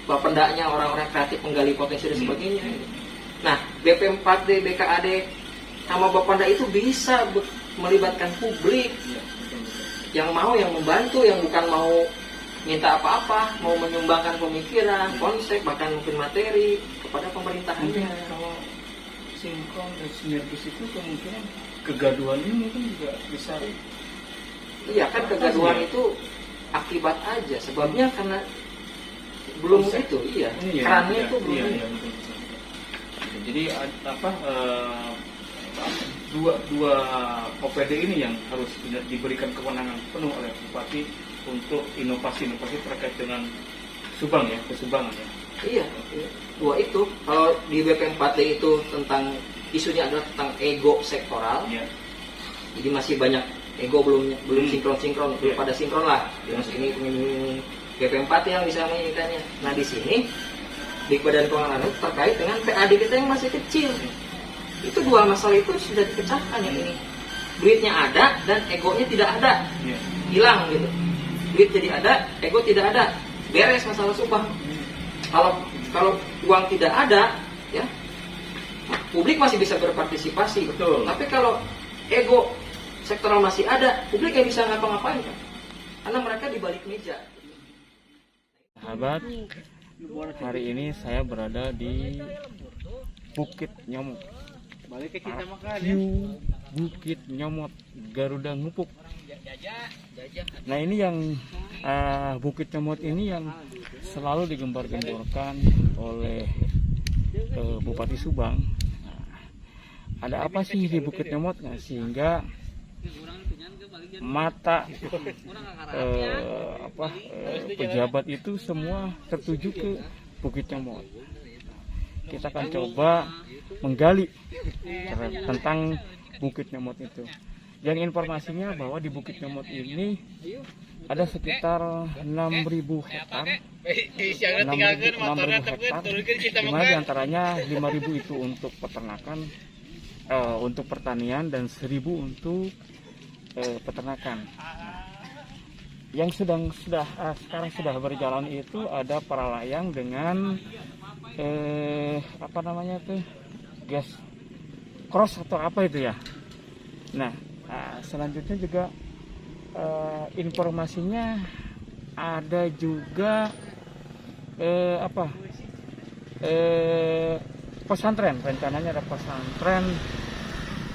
bapendaknya orang-orang kreatif menggali potensi dan sebagainya. Nah, BP4D, BKAD sama Bapenda itu bisa melibatkan publik yang membantu, yang bukan mau minta apa-apa, mau menyumbangkan pemikiran, konsep, bahkan mungkin materi kepada pemerintahannya. Kalau sinkron dan sinergis itu kemungkinan kegaduhan ini mungkin juga bisa. Iya kan, kegaduhan itu akibat aja, sebabnya karena belum itu, kerannya itu belum. Iya, betul. Jadi dua OPD ini yang harus diberikan kewenangan penuh oleh Bupati untuk inovasi terkait dengan Subang ya, kesubangan ya. Iya, dua itu. Kalau di BP4D itu tentang isunya adalah tentang ego sektoral. Iya. Jadi masih banyak ego, belum sinkron, belum pada sinkron lah. Yang ini BP4 yang bisa menginginkannya. Nah di sini di Badan Keuangan itu terkait dengan PAD kita yang masih kecil. Itu dua masalah itu sudah dipecahkan yang ini. Duitnya ada dan egonya tidak ada. Hilang gitu. Duit jadi ada, ego tidak ada. Beres masalah Subang. Kalau uang tidak ada, ya publik masih bisa berpartisipasi. Betul. Tapi kalau ego sektoral masih ada, publik yang bisa ngapa-ngapain kan? Karena mereka di balik meja. Sahabat, hari ini saya berada di Bukit Nyomot. Bukit Nyomot, Garuda Ngupuk. Nah ini yang Bukit Nyomot ini yang selalu digembar-gemborkan oleh Bupati Subang. Nah, ada apa sih di Bukit Nyomot? Nah, sehingga mata pejabat itu semua tertuju ke Bukit Nyomot. Kita akan coba menggali tentang Bukit Nyomot itu. Yang informasinya bahwa di Bukit Nyomot ini ada sekitar 6.000 hektar. 6.000 hektar, di mana diantaranya 5.000 itu untuk peternakan, untuk pertanian, dan 1.000 untuk peternakan. Yang sekarang sudah berjalan itu ada para layang dengan gas cross atau apa itu ya. Nah, selanjutnya juga informasinya ada juga pesantren, rencananya ada pesantren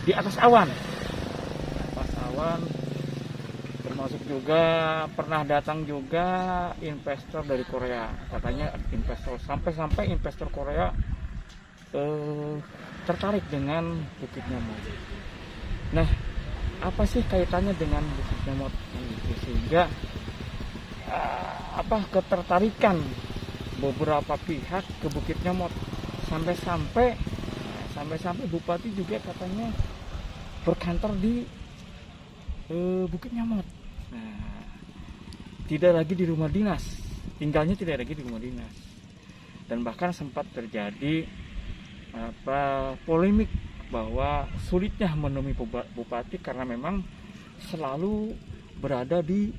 di atas awan. Termasuk juga pernah datang juga investor dari Korea, katanya sampai investor Korea tertarik dengan Bukit Nyomot. Nah, apa sih kaitannya dengan Bukit Nyomot sehingga ketertarikan beberapa pihak ke Bukit Nyomot sampai Bupati juga katanya berkantor di Bukit Nyomot. Nah, tidak lagi di rumah dinas, tinggalnya tidak lagi di rumah dinas, dan bahkan sempat terjadi polemik bahwa sulitnya menemui bupati karena memang selalu berada di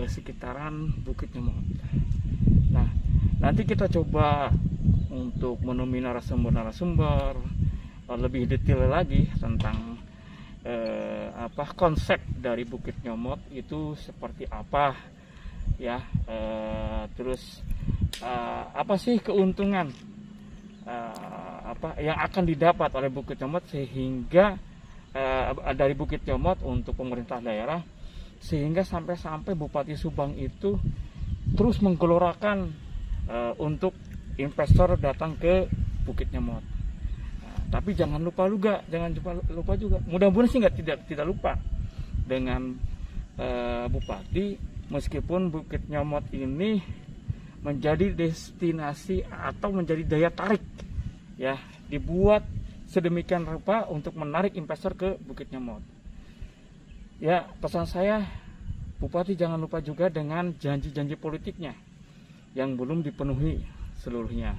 sekitaran Bukit Nyomot. Nah, nanti kita coba untuk menemui narasumber lebih detail lagi tentang konsep dari Bukit Nyomot itu seperti apa ya, terus apa sih keuntungan yang akan didapat oleh Bukit Nyomot sehingga dari Bukit Nyomot untuk pemerintah daerah, sehingga sampai Bupati Subang itu terus menggelorakan untuk investor datang ke Bukit Nyamot. Tapi jangan lupa juga, mudah-mudahan sih tidak lupa dengan Bupati, meskipun Bukit Nyamot ini menjadi destinasi atau menjadi daya tarik, ya, dibuat sedemikian rupa untuk menarik investor ke Bukit Nyamot. Ya, pesan saya, Bupati jangan lupa juga dengan janji-janji politiknya yang belum dipenuhi seluruhnya,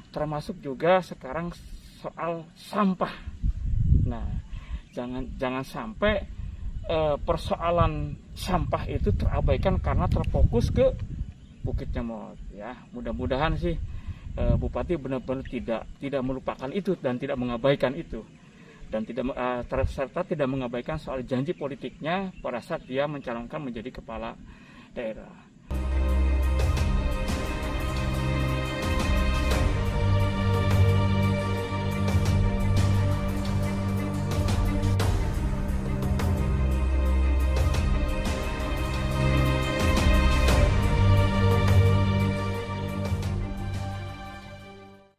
termasuk juga sekarang soal sampah. Nah, jangan sampai persoalan sampah itu terabaikan karena terfokus ke Bukit Nyamot. Ya, mudah-mudahan sih Bupati benar-benar tidak melupakan itu dan tidak mengabaikan itu, dan serta tidak mengabaikan soal janji politiknya pada saat dia mencalonkan menjadi kepala daerah.